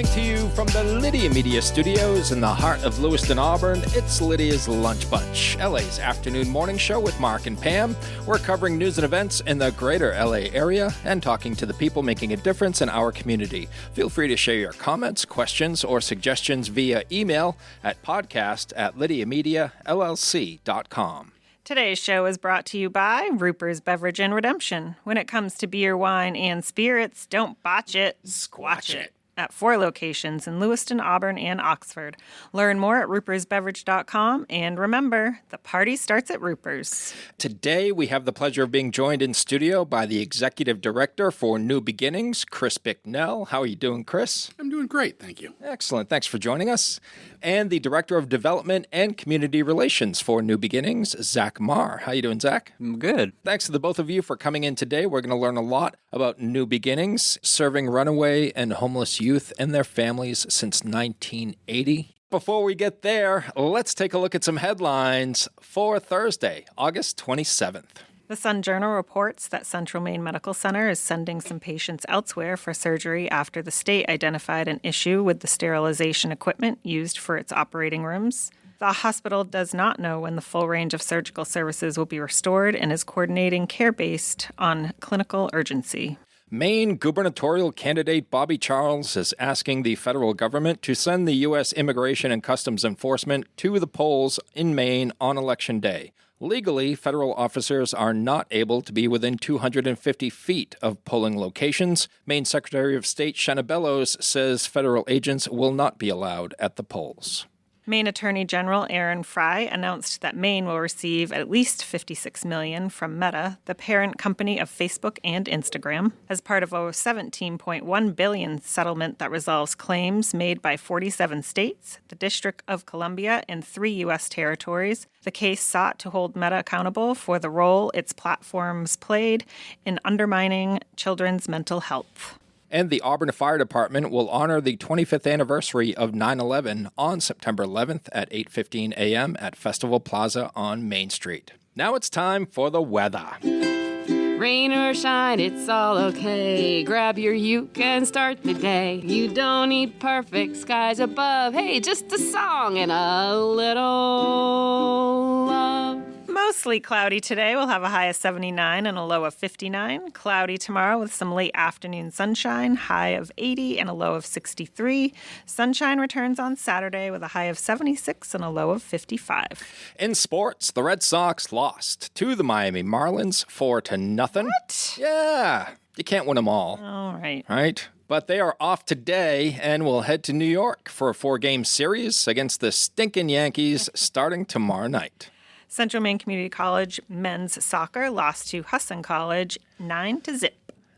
Coming to you from the Lydia Media Studios in the heart of Lewiston, Auburn, it's Lydia's Lunch Bunch, LA's afternoon morning show with Mark and Pam. We're covering news and events in the greater LA area and talking to the people making a difference in our community. Feel free to share your comments, questions, or suggestions via email at podcast@lydiamediallc.com. Today's show is brought to you by Ruper's Beverage and Redemption. When it comes to beer, wine, and spirits, don't botch it, squatch it. At 4 locations in Lewiston, Auburn, and Oxford. Learn more at rupersbeverage.com, and remember, the party starts at Ruper's. Today, we have the pleasure of being joined in studio by the Executive Director for New Beginnings, Chris Bicknell. How are you doing, Chris? I'm doing great, thank you. Excellent. Thanks for joining us. And the Director of Development and Community Relations for New Beginnings, Zakk Maher. How you doing, Zakk? I'm good. Thanks to the both of you for coming in today. We're going to learn a lot about New Beginnings, serving runaway and homeless youth and their families since 1980. Before we get there, let's take a look at some headlines for Thursday, August 27th. The Sun-Journal reports that Central Maine Medical Center is sending some patients elsewhere for surgery after the state identified an issue with the sterilization equipment used for its operating rooms. The hospital does not know when the full range of surgical services will be restored and is coordinating care based on clinical urgency. Maine gubernatorial candidate Bobby Charles is asking the federal government to send the U.S. Immigration and Customs Enforcement to the polls in Maine on Election Day. Legally, federal officers are not able to be within 250 feet of polling locations. Maine Secretary of State Shenna Bellows says federal agents will not be allowed at the polls. Maine Attorney General Aaron Frey announced that Maine will receive at least $56 million from Meta, the parent company of Facebook and Instagram, as part of a $17.1 billion settlement that resolves claims made by 47 states, the District of Columbia, and 3 U.S. territories. The case sought to hold Meta accountable for the role its platforms played in undermining children's mental health. And the Auburn Fire Department will honor the 25th anniversary of 9/11 on September 11th at 8:15 a.m. at Festival Plaza on Main Street. Now it's time for the weather. Rain or shine, it's all okay. Grab your uke and start the day. You don't need perfect skies above. Hey, just a song and a little love. Mostly cloudy today. We'll have a high of 79 and a low of 59. Cloudy tomorrow with some late afternoon sunshine, high of 80 and a low of 63. Sunshine returns on Saturday with a high of 76 and a low of 55. In sports, the Red Sox lost to the Miami Marlins 4-0. What? Yeah, you can't win them all. All right. Right? But they are off today and will head to New York for a 4-game series against the stinking Yankees starting tomorrow night. Central Maine Community College men's soccer lost to Husson College 9-0.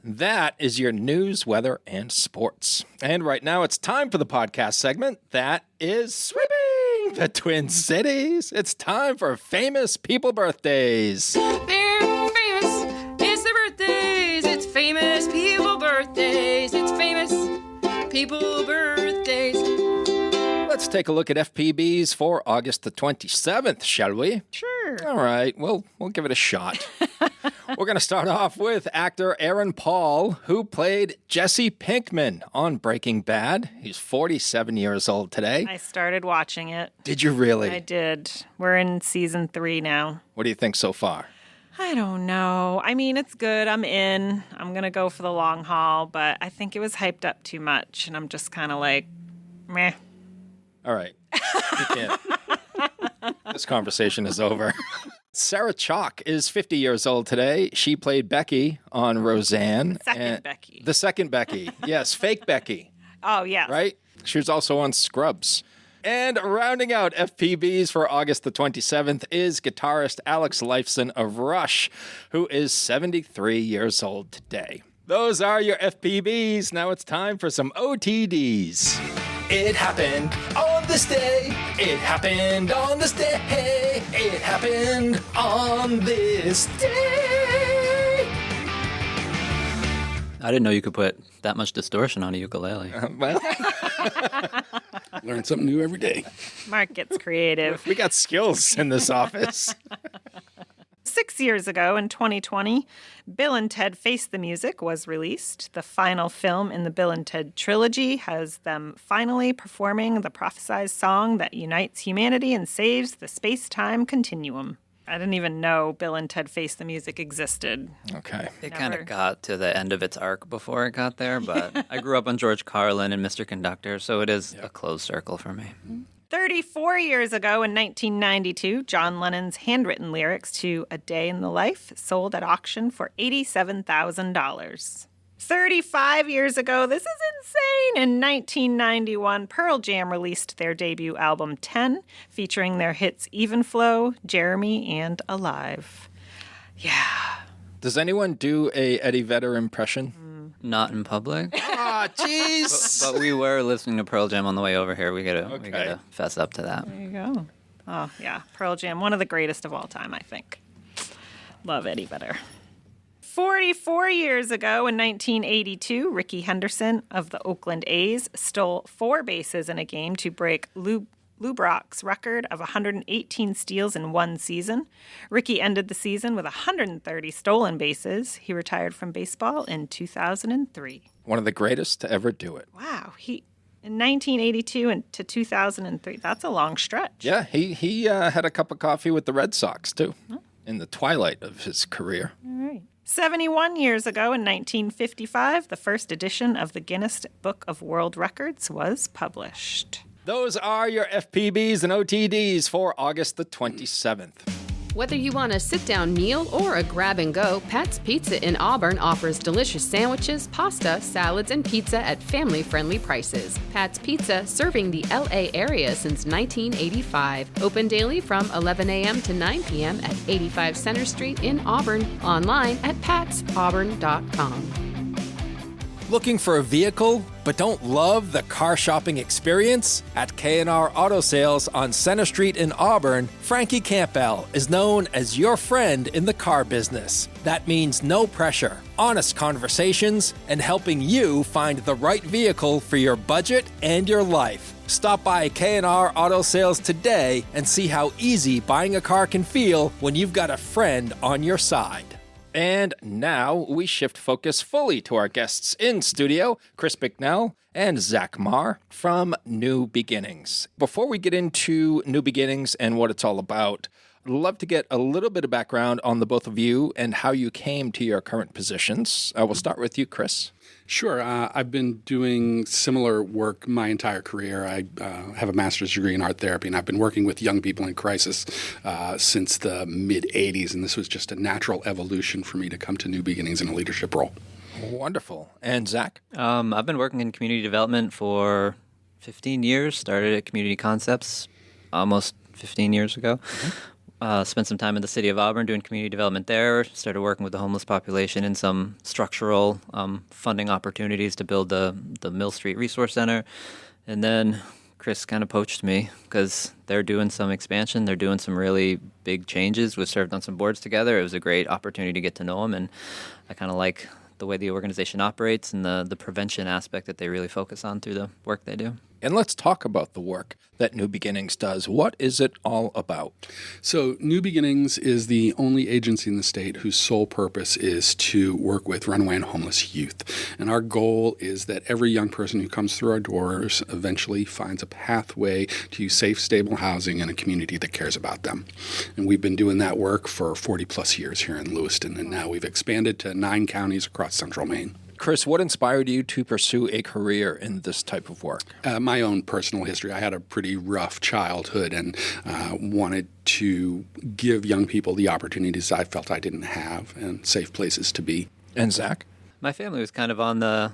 That is your news, weather, and sports. And right now it's time for the podcast segment that is sweeping the Twin Cities. It's time for famous people birthdays. They're famous. It's their birthdays. It's famous people birthdays. It's famous people birthdays. Let's take a look at FPBs for August the 27th, shall we? Sure. All right, we'll give it a shot. We're going to start off with actor Aaron Paul, who played Jesse Pinkman on Breaking Bad. He's 47 years old today. I started watching it. Did you really? I did. We're in season 3 now. What do you think so far? I don't know. I mean, it's good. I'm in. I'm going to go for the long haul, but I think it was hyped up too much, and I'm just kind of like, meh. All right. You can't. This conversation is over. Sarah Chalk is 50 years old today. She played Becky on Roseanne. Becky. The second Becky. Yes, fake Becky. Oh, yes. Right? She was also on Scrubs. And rounding out FPBs for August the 27th is guitarist Alex Lifeson of Rush, who is 73 years old today. Those are your FPBs. Now it's time for some OTDs. It happened on this day. It happened on this day. It happened on this day. I didn't know you could put that much distortion on a ukulele. Well, Learn something new every day. Mark gets creative. we got skills in this office. 6 years ago, in 2020, Bill and Ted Face the Music was released. The final film in the Bill and Ted trilogy has them finally performing the prophesized song that unites humanity and saves the space-time continuum. I didn't even know Bill and Ted Face the Music existed. Okay. It kind of got to the end of its arc before it got there, but I grew up on George Carlin and Mr. Conductor, so it is a closed circle for me. 34 years ago in 1992, John Lennon's handwritten lyrics to A Day in the Life sold at auction for $87,000. 35 years ago, this is insane, in 1991, Pearl Jam released their debut album 10, featuring their hits Even Flow, Jeremy, and Alive. Yeah. Does anyone do a Eddie Vedder impression? Not in public. Ah, jeez. But we were listening to Pearl Jam on the way over here. We gotta fess up to that. There you go. Oh, yeah. Pearl Jam, one of the greatest of all time, I think. Love Eddie Vedder. 44 years ago in 1982, Rickey Henderson of the Oakland A's stole 4 bases in a game to break Lou Brock's record of 118 steals in one season. Rickey ended the season with 130 stolen bases. He retired from baseball in 2003. One of the greatest to ever do it. Wow. In 1982 and to 2003, that's a long stretch. Yeah, he had a cup of coffee with the Red Sox, too, in the twilight of his career. All right. 71 years ago in 1955, the first edition of the Guinness Book of World Records was published. Those are your FPBs and OTDs for August the 27th. Whether you want a sit-down meal or a grab-and-go, Pat's Pizza in Auburn offers delicious sandwiches, pasta, salads, and pizza at family-friendly prices. Pat's Pizza, serving the L.A. area since 1985. Open daily from 11 a.m. to 9 p.m. at 85 Center Street in Auburn. Online at patsauburn.com. Looking for a vehicle, but don't love the car shopping experience? At K&R Auto Sales on Center Street in Auburn, Frankie Campbell is known as your friend in the car business. That means no pressure, honest conversations, and helping you find the right vehicle for your budget and your life. Stop by K&R Auto Sales today and see how easy buying a car can feel when you've got a friend on your side. And now we shift focus fully to our guests in studio, Chris Bicknell and Zakk Maher from New Beginnings. Before we get into New Beginnings and what it's all about, I'd love to get a little bit of background on the both of you and how you came to your current positions. I will start with you, Chris. Sure. I've been doing similar work my entire career. I have a master's degree in art therapy, and I've been working with young people in crisis since the mid-'80s, and this was just a natural evolution for me to come to New Beginnings in a leadership role. Wonderful. And Zakk? I've been working in community development for 15 years. Started at Community Concepts almost 15 years ago. Spent some time in the city of Auburn doing community development there. Started working with the homeless population in some structural funding opportunities to build the Mill Street Resource Center. And then Chris kind of poached me because they're doing some expansion. They're doing some really big changes. We've served on some boards together. It was a great opportunity to get to know him, and I kind of like the way the organization operates and the prevention aspect that they really focus on through the work they do. And let's talk about the work that New Beginnings does. What is it all about? So New Beginnings is the only agency in the state whose sole purpose is to work with runaway and homeless youth. And our goal is that every young person who comes through our doors eventually finds a pathway to safe, stable housing in a community that cares about them. And we've been doing that work for 40 plus years here in Lewiston, and now we've expanded to 9 counties across central Maine. Chris, what inspired you to pursue a career in this type of work? My own personal history. I had a pretty rough childhood and wanted to give young people the opportunities I felt I didn't have and safe places to be. And Zakk? My family was kind of on the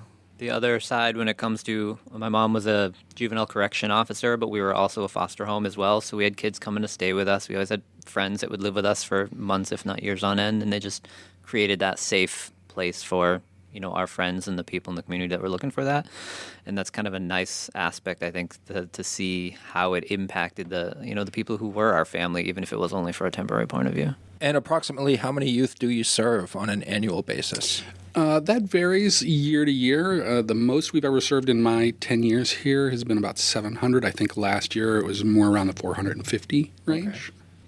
other side when it comes to, my mom was a juvenile correction officer, but we were also a foster home as well. So we had kids coming to stay with us. We always had friends that would live with us for months, if not years on end. And they just created that safe place for our friends and the people in the community that were looking for that. And that's kind of a nice aspect, I think, to see how it impacted the people who were our family, even if it was only for a temporary point of view. And approximately how many youth do you serve on an annual basis? That varies year to year. The most we've ever served in my 10 years here has been about 700. I think last year it was more around the 450 range. Okay.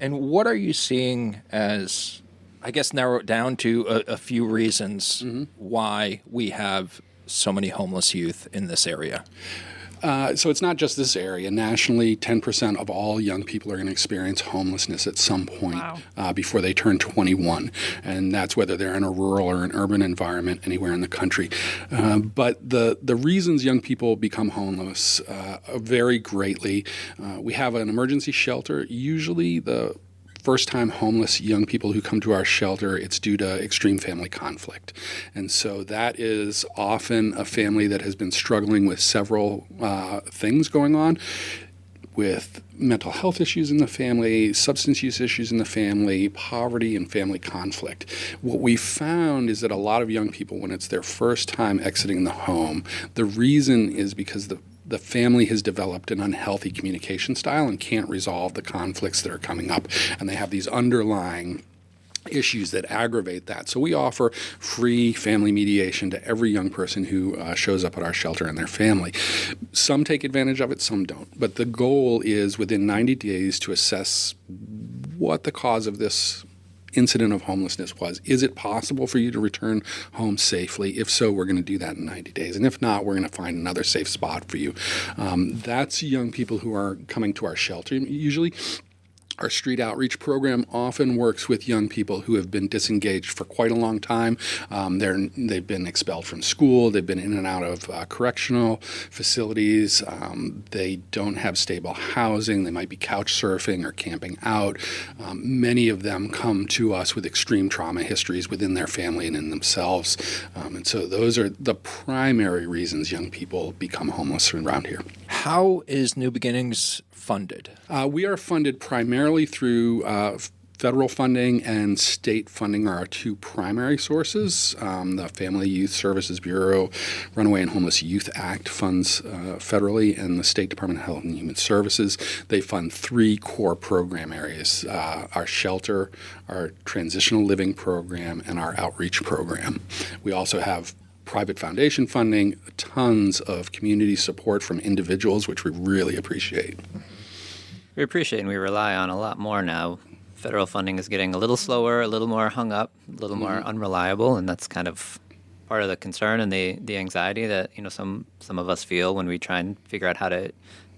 And what are you seeing as I guess, narrow it down to a few reasons why we have so many homeless youth in this area. So it's not just this area. Nationally, 10% of all young people are going to experience homelessness at some point before they turn 21. And that's whether they're in a rural or an urban environment anywhere in the country. But the reasons young people become homeless vary greatly. We have an emergency shelter. Usually the first-time homeless young people who come to our shelter, it's due to extreme family conflict. And so that is often a family that has been struggling with several things going on, with mental health issues in the family, substance use issues in the family, poverty, and family conflict. What we found is that a lot of young people, when it's their first time exiting the home, the reason is because the family has developed an unhealthy communication style and can't resolve the conflicts that are coming up. And they have these underlying issues that aggravate that. So we offer free family mediation to every young person who shows up at our shelter and their family. Some take advantage of it, some don't. But the goal is within 90 days to assess what the cause of this incident of homelessness was. Is it possible for you to return home safely? If so, we're going to do that in 90 days. And if not, we're going to find another safe spot for you. That's young people who are coming to our shelter. Usually, our street outreach program often works with young people who have been disengaged for quite a long time. They've been expelled from school. They've been in and out of correctional facilities. They don't have stable housing. They might be couch surfing or camping out. Many of them come to us with extreme trauma histories within their family and in themselves. And so those are the primary reasons young people become homeless around here. How is New Beginnings funded? We are funded primarily through federal funding and state funding are our two primary sources. The Family Youth Services Bureau, Runaway and Homeless Youth Act funds federally, and the State Department of Health and Human Services. They fund three core program areas, our shelter, our transitional living program, and our outreach program. We also have private foundation funding, tons of community support from individuals, which we really appreciate. We appreciate and we rely on a lot more now. Federal funding is getting a little slower, a little more hung up, a little more unreliable, and that's kind of part of the concern and the anxiety that some of us feel when we try and figure out how to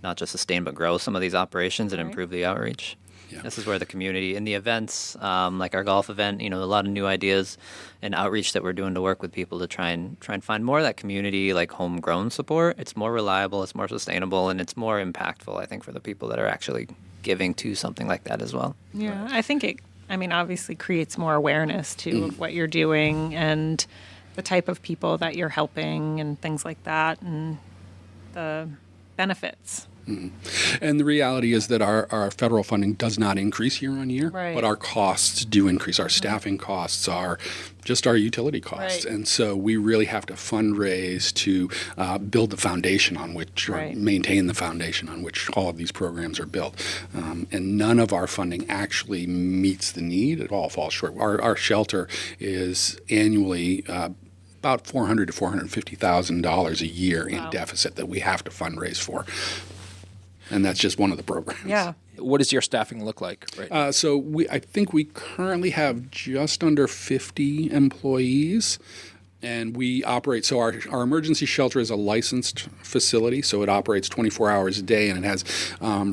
not just sustain but grow some of these operations and improve the outreach. Yeah. This is where the community, in the events, like our golf event, a lot of new ideas and outreach that we're doing to work with people to try and find more of that community, like homegrown support. It's more reliable, it's more sustainable, and it's more impactful, I think, for the people that are actually giving to something like that as well. Yeah, I think it, obviously creates more awareness, too, of what you're doing and the type of people that you're helping and things like that and the benefits. Mm-hmm. And the reality is that our federal funding does not increase year on year, but our costs do increase. Our staffing costs are just our utility costs. And so we really have to fundraise to build the foundation on which, or maintain the foundation on which all of these programs are built. And none of our funding actually meets the need. It all falls short. Our shelter is annually about $400,000 to $450,000 a year in deficit that we have to fundraise for. And that's just one of the programs. Yeah. What does your staffing look like right now? So I think we currently have just under 50 employees. And we operate, so our emergency shelter is a licensed facility, so it operates 24 hours a day, and it has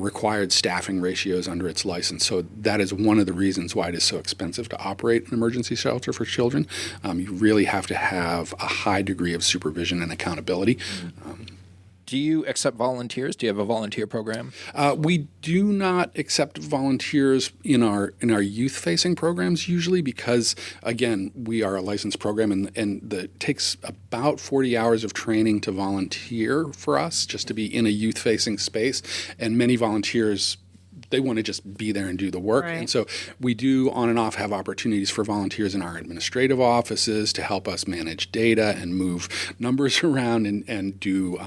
required staffing ratios under its license. So that is one of the reasons why it is so expensive to operate an emergency shelter for children. You really have to have a high degree of supervision and accountability. Do you accept volunteers? Do you have a volunteer program? We do not accept volunteers in our youth-facing programs usually because, again, we are a licensed program and it takes about 40 hours of training to volunteer for us just to be in a youth-facing space. And many volunteers, they want to just be there and do the work. And so we do on and off have opportunities for volunteers in our administrative offices to help us manage data and move numbers around and do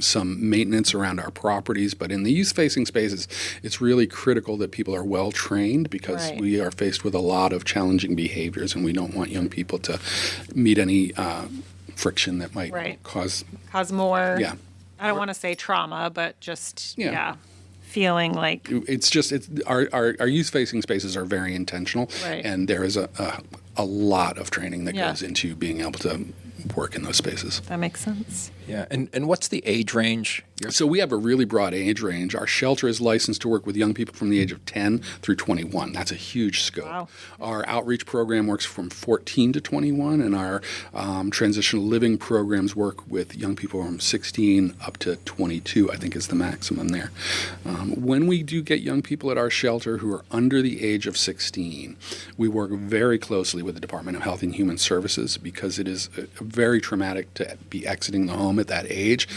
some maintenance around our properties. But in the youth-facing spaces, it's really critical that people are well trained because we are faced with a lot of challenging behaviors and we don't want young people to meet any friction that might cause more. Yeah. I don't want to say trauma, but just feeling like our youth-facing spaces are very intentional, Right. and there is a lot of training that Yeah. goes into being able to work in those spaces. that makes sense. Yeah. And what's the age range? So we have a really broad age range. Our shelter is licensed to work with young people from the age of 10 through 21. That's a huge scope. Wow. Our outreach program works from 14 to 21, and our transitional living programs work with young people from 16 up to 22, I think is the maximum there. When we do get young people at our shelter who are under the age of 16, we work very closely with the Department of Health and Human Services because it is very traumatic to be exiting the home at that age.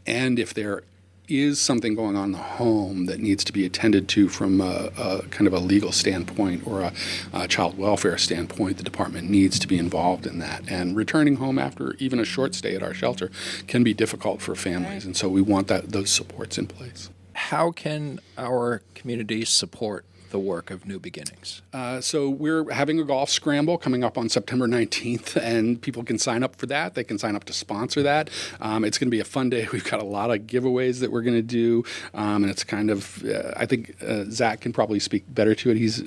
And if there is something going on in the home that needs to be attended to from a kind of a legal standpoint or a child welfare standpoint, the department needs to be involved in that. And returning home after even a short stay at our shelter can be difficult for families. And so we want those supports in place. How can our community support the work of New Beginnings? So we're having a golf scramble coming up on September 19th, and people can sign up for that. They can sign up to sponsor that. It's going to be a fun day. We've got a lot of giveaways that we're going to do, and it's kind of, I think Zakk can probably speak better to it. He's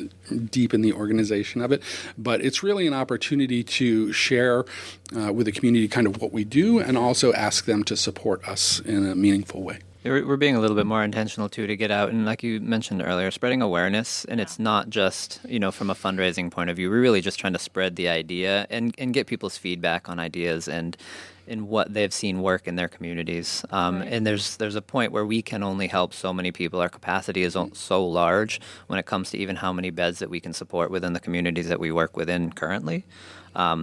deep in the organization of it. But it's really an opportunity to share with the community kind of what we do and also ask them to support us in a meaningful way. We're being a little bit more intentional, too, to get out. And like you mentioned earlier, spreading awareness. And it's not just, from a fundraising point of view. We're really just trying to spread the idea and get people's feedback on ideas and what they've seen work in their communities. And there's a point where we can only help so many people. Our capacity is so large when it comes to even how many beds that we can support within the communities that we work within currently.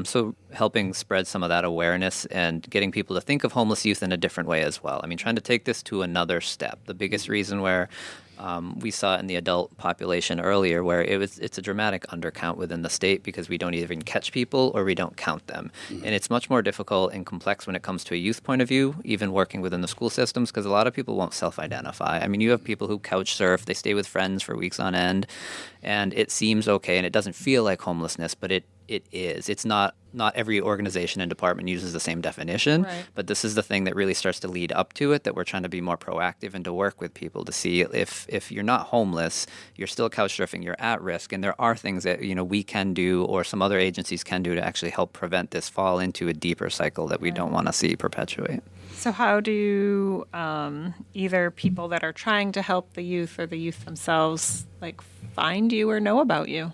So helping spread some of that awareness and getting people to think of homeless youth in a different way as well. I mean, trying to take this to another step. The biggest reason where we saw it in the adult population earlier, where it's a dramatic undercount within the state because we don't even catch people or we don't count them. And it's much more difficult and complex when it comes to a youth point of view, even working within the school systems, because a lot of people won't self-identify. I mean, you have people who couch surf, they stay with friends for weeks on end, and it seems okay, and it doesn't feel like homelessness, but it is. It's not every organization and department uses the same definition, Right. but this is the thing that really starts to lead up to it, that we're trying to be more proactive and to work with people to see if you're not homeless, you're still couch surfing, you're at risk, and there are things that we can do or some other agencies can do to actually help prevent this fall into a deeper cycle that we don't want to see perpetuate. So how do either people that are trying to help the youth or the youth themselves find you or know about you?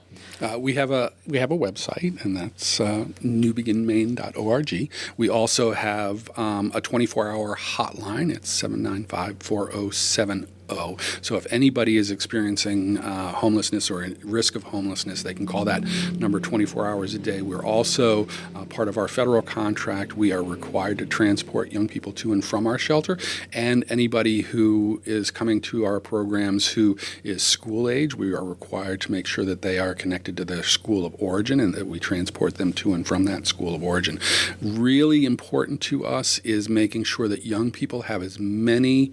We have a website, and that's newbeginmaine.org. We also have a 24-hour hotline. It's 795-4070. So if anybody is experiencing homelessness or at risk of homelessness, they can call that number 24 hours a day. We're also, part of our federal contract, we are required to transport young people to and from our shelter, and anybody who is coming to our programs who is school age, we are required to make sure that they are connected to their school of origin and that we transport them to and from that school of origin. Really important to us is making sure that young people have as many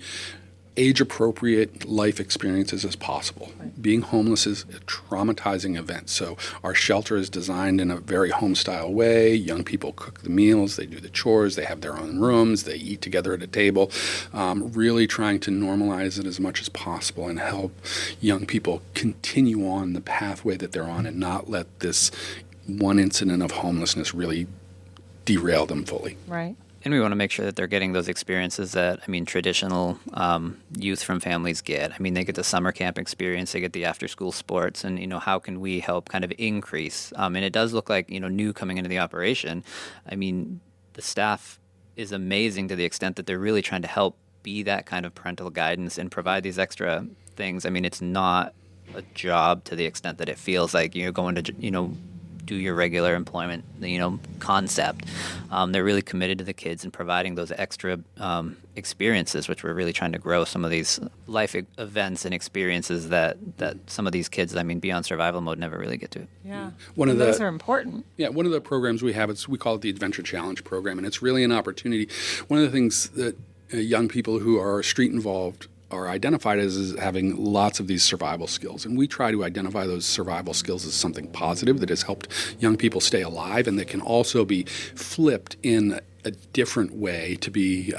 age-appropriate life experiences as possible. Right. Being homeless is a traumatizing event, so our shelter is designed in a very home-style way. Young people cook the meals, they do the chores, they have their own rooms, they eat together at a table, really trying to normalize it as much as possible and help young people continue on the pathway that they're on and not let this one incident of homelessness really derail them fully. Right. And we want to make sure that they're getting those experiences that, traditional youth from families get. They get the summer camp experience, they get the after-school sports, and, how can we help kind of increase? And it does look like, new coming into the operation. The staff is amazing to the extent that they're really trying to help be that kind of parental guidance and provide these extra things. It's not a job to the extent that it feels like you're going to, do your regular employment, concept. They're really committed to the kids and providing those extra experiences, which we're really trying to grow some of these life events and experiences that some of these kids, beyond survival mode, never really get to. Yeah, those are important. Yeah, one of the programs we have, we call it the Adventure Challenge program, and it's really an opportunity. One of the things that young people who are street involved are identified as having lots of these survival skills. And we try to identify those survival skills as something positive that has helped young people stay alive, and that can also be flipped in a different way to be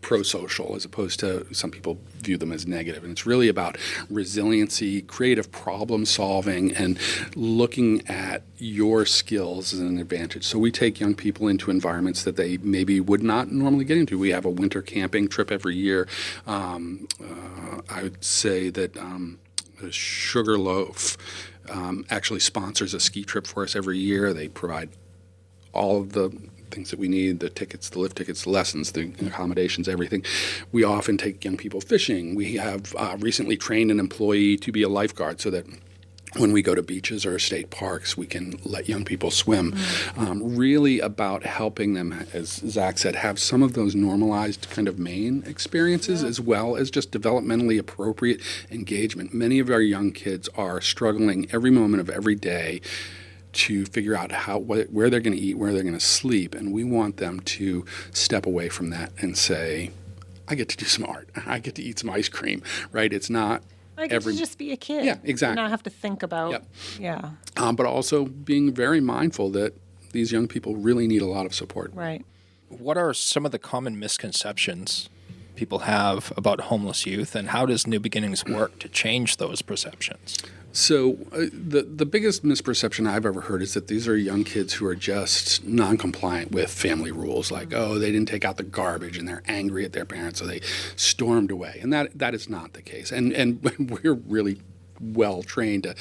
pro-social, as opposed to some people view them as negative. And it's really about resiliency, creative problem solving, and looking at your skills as an advantage. So we take young people into environments that they maybe would not normally get into. We have a winter camping trip every year. I would say that Sugarloaf actually sponsors a ski trip for us every year. They provide all of the things that we need, the tickets, the lift tickets, the lessons, the accommodations, everything. We often take young people fishing. We have recently trained an employee to be a lifeguard so that when we go to beaches or state parks, we can let young people swim. Really about helping them, as Zakk said, have some of those normalized kind of Maine experiences, as well as just developmentally appropriate engagement. Many of our young kids are struggling every moment of every day to figure out where they're going to eat, where they're going to sleep, and we want them to step away from that and say, I get to do some art. I get to eat some ice cream, right? It's not I get to just be a kid. Yeah, exactly. Not have to think about, but also being very mindful that these young people really need a lot of support. Right. What are some of the common misconceptions people have about homeless youth, and how does New Beginnings work to change those perceptions? So the biggest misperception I've ever heard is that these are young kids who are just non-compliant with family rules, like, they didn't take out the garbage and they're angry at their parents, so they stormed away. And that is not the case. And we're really well trained to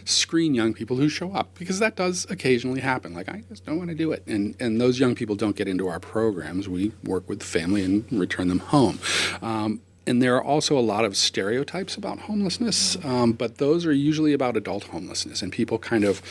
screen young people who show up, because that does occasionally happen. Like, I just don't want to do it. And those young people don't get into our programs. We work with the family and return them home. And there are also a lot of stereotypes about homelessness, but those are usually about adult homelessness, and people kind of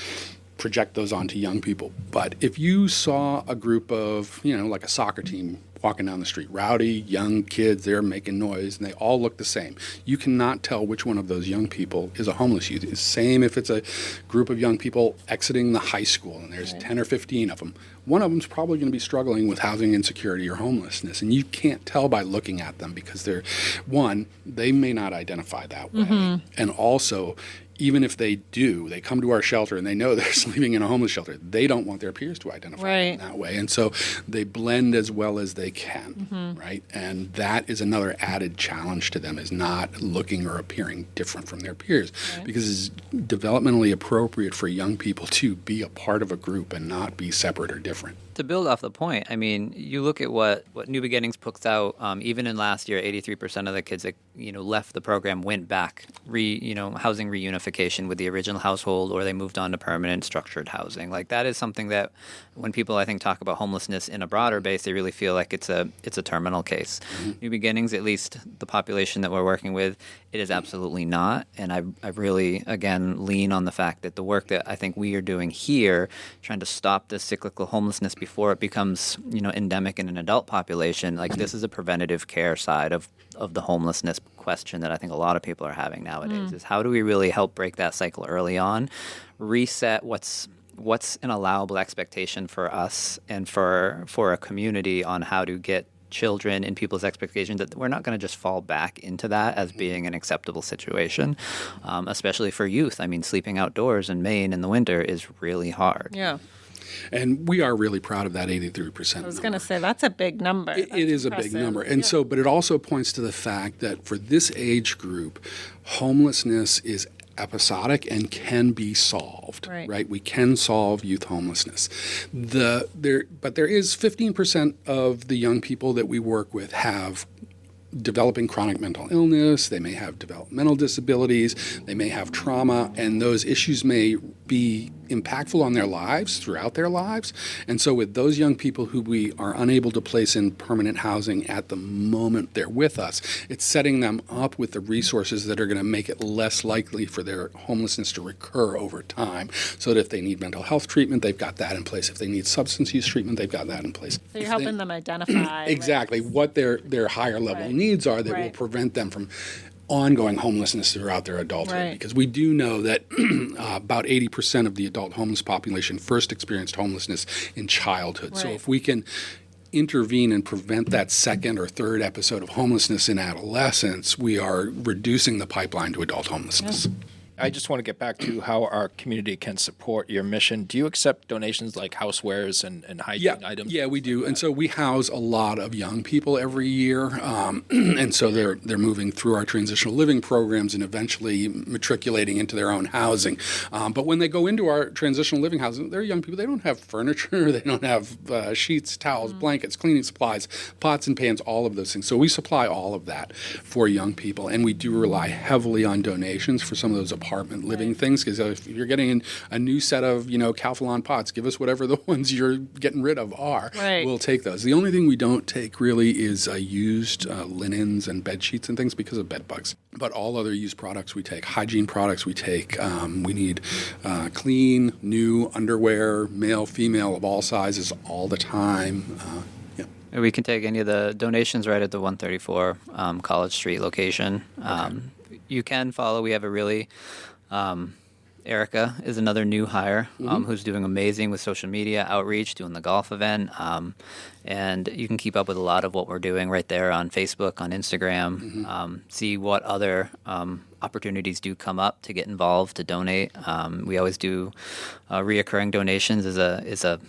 project those onto young people. But if you saw a group of, like a soccer team walking down the street, rowdy young kids, they're making noise, and they all look the same, you cannot tell which one of those young people is a homeless youth. It's the same if it's a group of young people exiting the high school, and there's 10 or 15 of them. One of them's probably going to be struggling with housing insecurity or homelessness, and you can't tell by looking at them, because they may not identify that way, and also, even if they do, they come to our shelter and they know they're sleeping in a homeless shelter, they don't want their peers to identify them that way. And so they blend as well as they can, right? And that is another added challenge to them, is not looking or appearing different from their peers, because it's developmentally appropriate for young people to be a part of a group and not be separate or different. To build off the point, I mean, you look at what New Beginnings puts out. Even in last year, 83% of the kids that left the program went back, housing reunification with the original household, or they moved on to permanent structured housing. Like, that is something that when people, I think, talk about homelessness in a broader base, they really feel like it's a terminal case. New Beginnings, at least the population that we're working with, it is absolutely not. And I really, again, lean on the fact that the work that I think we are doing here, trying to stop this cyclical homelessness before it becomes, endemic in an adult population, like, this is a preventative care side of the homelessness question that I think a lot of people are having nowadays, is how do we really help break that cycle early on, reset what's an allowable expectation for us and for a community on how to get children and people's expectations, that we're not going to just fall back into that as being an acceptable situation, especially for youth. I mean, sleeping outdoors in Maine in the winter is really hard. Yeah. And we are really proud of that 83%. I was going to say, that's a big number. It is impressive. A big number. And so, but it also points to the fact that for this age group, homelessness is episodic and can be solved, right? We can solve youth homelessness. But there is 15% of the young people that we work with have developing chronic mental illness, they may have developmental disabilities, they may have trauma, and those issues may be impactful on their lives throughout their lives. And so with those young people who we are unable to place in permanent housing at the moment they're with us, it's setting them up with the resources that are going to make it less likely for their homelessness to recur over time, so that if they need mental health treatment, they've got that in place. If they need substance use treatment, they've got that in place. So you're helping them identify exactly what their higher level needs are that will prevent them from ongoing homelessness throughout their adulthood. Because we do know that about 80% of the adult homeless population first experienced homelessness in childhood. So if we can intervene and prevent that second or third episode of homelessness in adolescence, we are reducing the pipeline to adult homelessness. I just want to get back to how our community can support your mission. Do you accept donations like housewares and hygiene items? Yeah, we do. And so we house a lot of young people every year. And so they're moving through our transitional living programs and eventually matriculating into their own housing. But when they go into our transitional living housing, they're young people. They don't have furniture. They don't have sheets, towels, blankets, cleaning supplies, pots and pans, all of those things. So we supply all of that for young people. And we do rely heavily on donations for some of those apartment living things, because if you're getting a new set of, Calphalon pots, give us whatever the ones you're getting rid of are. Right. We'll take those. The only thing we don't take really is used linens and bed sheets and things because of bed bugs. But all other used products we take. Hygiene products we take. We need clean, new underwear, male, female, of all sizes, all the time. We can take any of the donations right at the 134 College Street location. You can follow. We have a really Erica is another new hire who's doing amazing with social media outreach, doing the golf event. And you can keep up with a lot of what we're doing right there on Facebook, on Instagram, see what other opportunities do come up to get involved, to donate. We always do reoccurring donations is a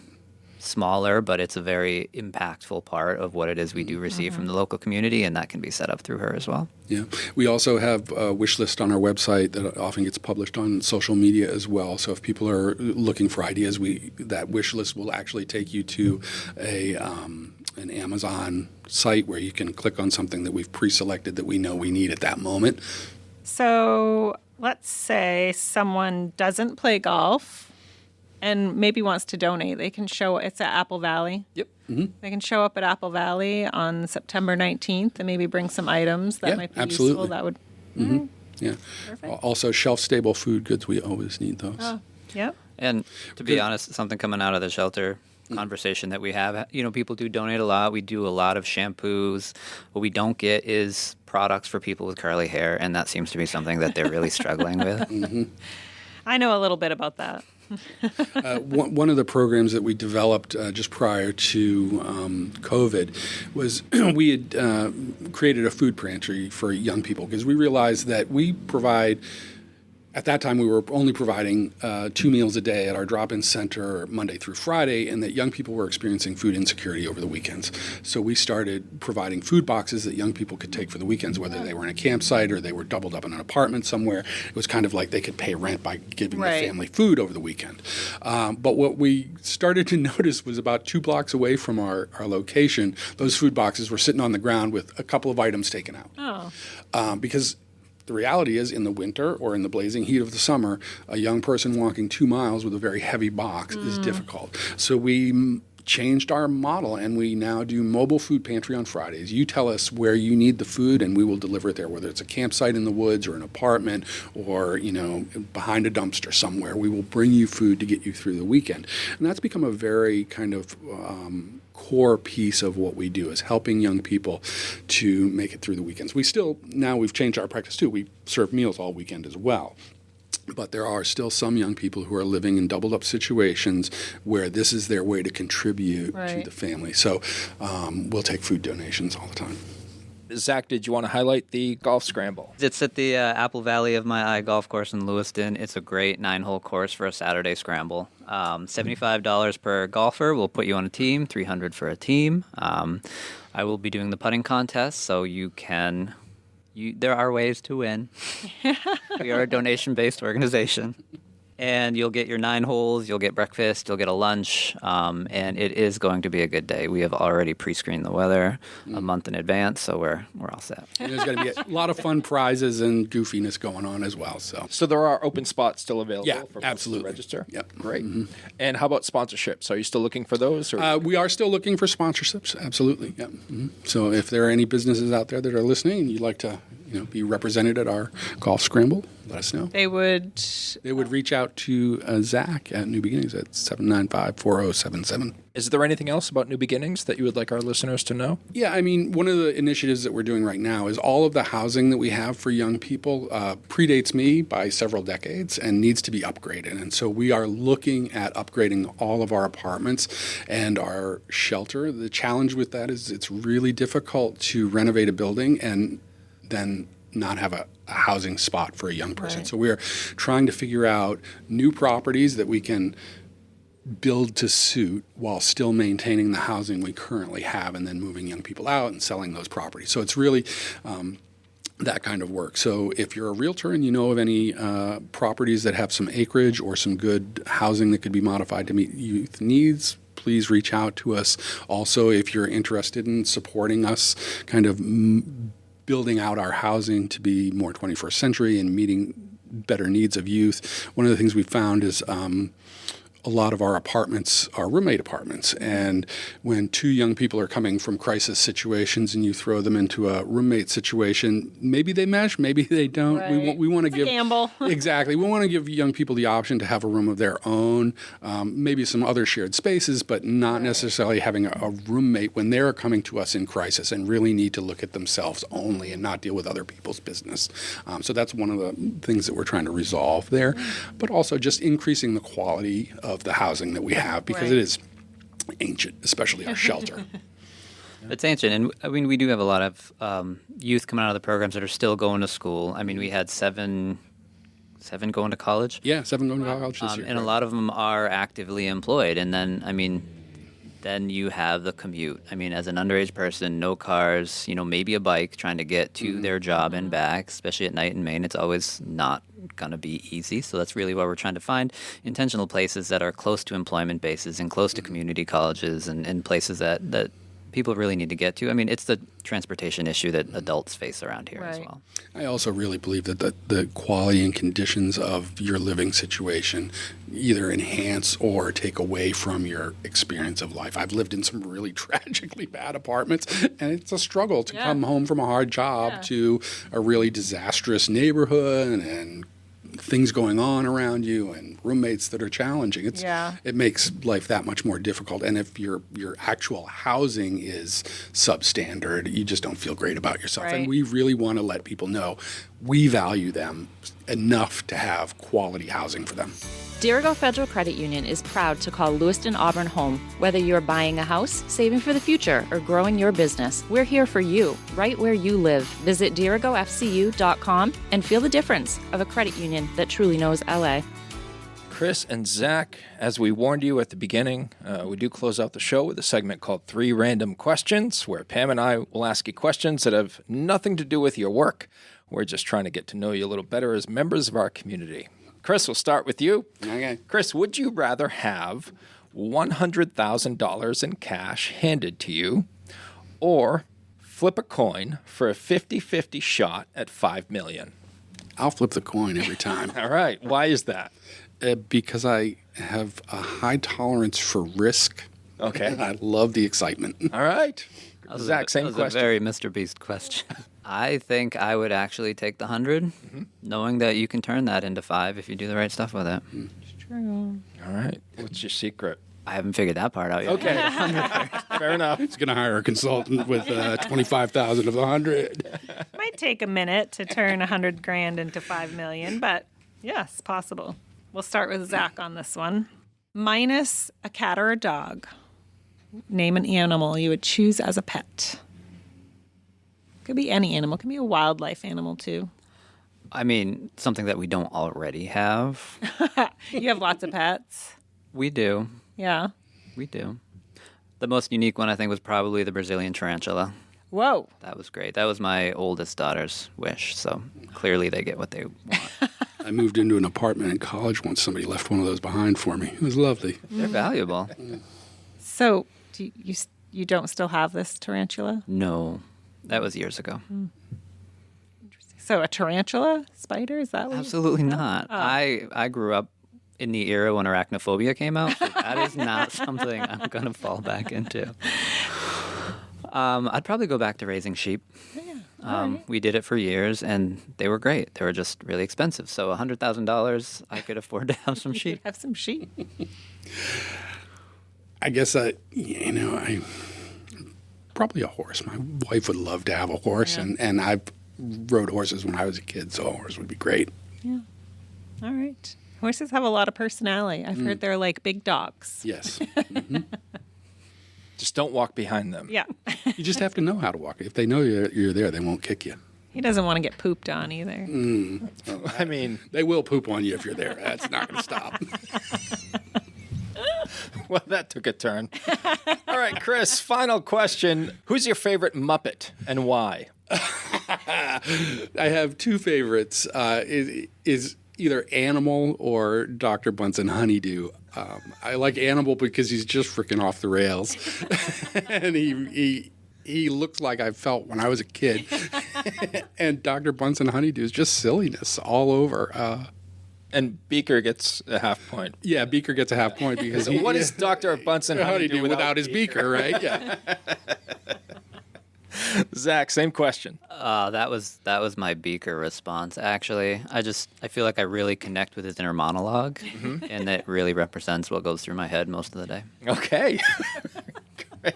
smaller, but it's a very impactful part of what it is we do receive from the local community, and that can be set up through her as well. Yeah. We also have a wish list on our website that often gets published on social media as well. So if people are looking for ideas, that wish list will actually take you to an Amazon site where you can click on something that we've pre-selected that we know we need at that moment. So let's say someone doesn't play golf and maybe wants to donate. They can it's at Apple Valley. Yep. They can show up at Apple Valley on September 19th and maybe bring some items that might be absolutely. useful. That would. Yeah. Perfect. Also, shelf-stable food goods, we always need those. Oh, yep. And to be honest, something coming out of the shelter conversation that we have, people do donate a lot. We do a lot of shampoos. What we don't get is products for people with curly hair, and that seems to be something that they're really struggling with. I know a little bit about that. One of the programs that we developed just prior to COVID was we had created a food pantry for young people, because we realized that we provide. At that time, we were only providing 2 meals a day at our drop-in center Monday through Friday, and that young people were experiencing food insecurity over the weekends. So we started providing food boxes that young people could take for the weekends, whether they were in a campsite or they were doubled up in an apartment somewhere. It was kind of like they could pay rent by giving the family food over the weekend. But what we started to notice was about 2 blocks away from our location, those food boxes were sitting on the ground with a couple of items taken out. Because the reality is, in the winter or in the blazing heat of the summer, a young person walking 2 miles with a very heavy box is difficult. So we changed our model, and we now do mobile food pantry on Fridays. You tell us where you need the food, and we will deliver it there, whether it's a campsite in the woods or an apartment or, behind a dumpster somewhere. We will bring you food to get you through the weekend. And that's become a very kind of core piece of what we do, is helping young people to make it through the weekends. We've changed our practice too. We serve meals all weekend as well. But there are still some young people who are living in doubled up situations where this is their way to contribute to the family. So we'll take food donations all the time. Zakk, did you want to highlight the golf scramble? It's at the Apple Valley of My Eye golf course in Lewiston. It's a great 9-hole course for a Saturday scramble. $75 per golfer will put you on a team, $300 for a team. I will be doing the putting contest, so there are ways to win. We are a donation-based organization. And you'll get your 9 holes, you'll get breakfast, you'll get a lunch, and it is going to be a good day. We have already pre-screened the weather a month in advance, so we're all set. And there's going to be a lot of fun prizes and goofiness going on as well. So there are open spots still available for absolutely. people to register? Yep. Great. And how about sponsorships? Are you still looking for those? Or? We are still looking for sponsorships, absolutely. Yep. So if there are any businesses out there that are listening and you'd like to be represented at our golf scramble, let us know. They would reach out to Zakk at New Beginnings at 795-4077. Is there anything else about New Beginnings that you would like our listeners to know? Yeah, one of the initiatives that we're doing right now is all of the housing that we have for young people predates me by several decades and needs to be upgraded. And so we are looking at upgrading all of our apartments and our shelter. The challenge with that is it's really difficult to renovate a building and then not have a housing spot for a young person. So we're trying to figure out new properties that we can build to suit while still maintaining the housing we currently have, and then moving young people out and selling those properties. So it's really that kind of work. So if you're a realtor and you know of any properties that have some acreage or some good housing that could be modified to meet youth needs, please reach out to us. Also, if you're interested in supporting us kind of building out our housing to be more 21st century and meeting better needs of youth, one of the things we found is a lot of our apartments are roommate apartments. And when two young people are coming from crisis situations and you throw them into a roommate situation, maybe they mesh, maybe they don't. Right. We want to give a gamble. Exactly. We want to give young people the option to have a room of their own, maybe some other shared spaces, but not necessarily having a roommate when they're coming to us in crisis and really need to look at themselves only and not deal with other people's business. So that's one of the things that we're trying to resolve there, but also just increasing the quality of the housing that we have, because it is ancient, especially our shelter. It's ancient, and I mean, we do have a lot of youth coming out of the programs that are still going to school. I mean, we had seven going to college. Yeah, 7 going to college this year. And a lot of them are actively employed. And then, I mean, then you have the commute. I mean, as an underage person, no cars, maybe a bike trying to get to their job and back, especially at night in Maine. It's always not going to be easy. So that's really why we're trying to find intentional places that are close to employment bases and close to community colleges and places that people really need to get to. I mean, it's the transportation issue that adults face around here as well. I also really believe that the quality and conditions of your living situation either enhance or take away from your experience of life. I've lived in some really tragically bad apartments, and it's a struggle to come home from a hard job to a really disastrous neighborhood and things going on around you and roommates that are challenging. It makes life that much more difficult. And if your actual housing is substandard, you just don't feel great about yourself. Right. And we really want to let people know we value them enough to have quality housing for them. Dirigo Federal Credit Union is proud to call Lewiston Auburn home. Whether you're buying a house, saving for the future, or growing your business, we're here for you, right where you live. Visit dirigofcu.com and feel the difference of a credit union that truly knows LA. Chris and Zakk, as we warned you at the beginning, we do close out the show with a segment called 3 Random Questions, where Pam and I will ask you questions that have nothing to do with your work. We're just trying to get to know you a little better as members of our community. Chris, we'll start with you. Okay. Chris, would you rather have $100,000 in cash handed to you or flip a coin for a 50-50 shot at $5 million? I'll flip the coin every time. All right. Why is that? Because I have a high tolerance for risk. Okay. And I love the excitement. All right. Zakk, same That was question. a very Mr. Beast question. I think I would actually take the 100, knowing that you can turn that into 5 if you do the right stuff with it. It's true. All right. What's your secret? I haven't figured that part out yet. Okay. Fair enough. He's going to hire a consultant with 25,000 of the 100. Might take a minute to turn $100,000 into $5 million, but yes, possible. We'll start with Zakk on this one. Minus a cat or a dog. Name an animal you would choose as a pet. Could be any animal. Could be a wildlife animal, too. I mean, something that we don't already have. You have lots of pets. We do. Yeah. We do. The most unique one, I think, was probably the Brazilian tarantula. Whoa. That was great. That was my oldest daughter's wish, so clearly they get what they want. I moved into an apartment in college once. Somebody left one of those behind for me. It was lovely. They're valuable. So, do you don't still have this tarantula? No, that was years ago. So, a tarantula spider? Is that what Absolutely not. I grew up in the era when arachnophobia came out. So that is not something I'm going to fall back into. I'd probably go back to raising sheep. We did it for years, and they were great. They were just really expensive. So $100,000, I could afford to have some sheep. Have some sheep. I guess probably a horse. My wife would love to have a horse, and I rode horses when I was a kid, so a horse would be great. Yeah. All right. Horses have a lot of personality. I've heard they're like big dogs. Yes. Just don't walk behind them. Yeah. You just have to know how to walk. If they know you're there, they won't kick you. He doesn't want to get pooped on either. I mean, They will poop on you if you're there. That's not going to stop. well, that took a turn. All right, Chris, final question. Who's your favorite Muppet and why? I have two favorites. Is either Animal or Dr. Bunsen Honeydew. I like Animal because he's just freaking off the rails. And he looks like I felt when I was a kid. And Dr. Bunsen Honeydew is just silliness all over. And Beaker gets a half point. Yeah, Beaker gets a half point because What is Dr. Bunsen Honeydew without his beaker, right? Yeah. Zakk, same question. That was my Beaker response. Actually, I feel like I really connect with his inner monologue, and it really represents what goes through my head most of the day. Okay. Great.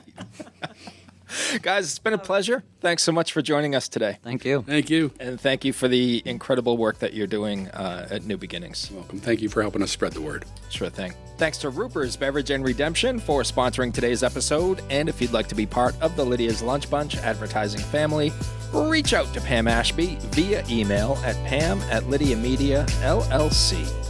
Guys, it's been a pleasure. Thanks so much for joining us today. Thank you. Thank you. And thank you for the incredible work that you're doing at New Beginnings. Welcome. Thank you for helping us spread the word. Sure thing. Thanks to Ruper's Beverage and Redemption for sponsoring today's episode. And if you'd like to be part of the Lydia's Lunch Bunch advertising family, reach out to Pam Ashby via email at pam@lydiamedia.llc.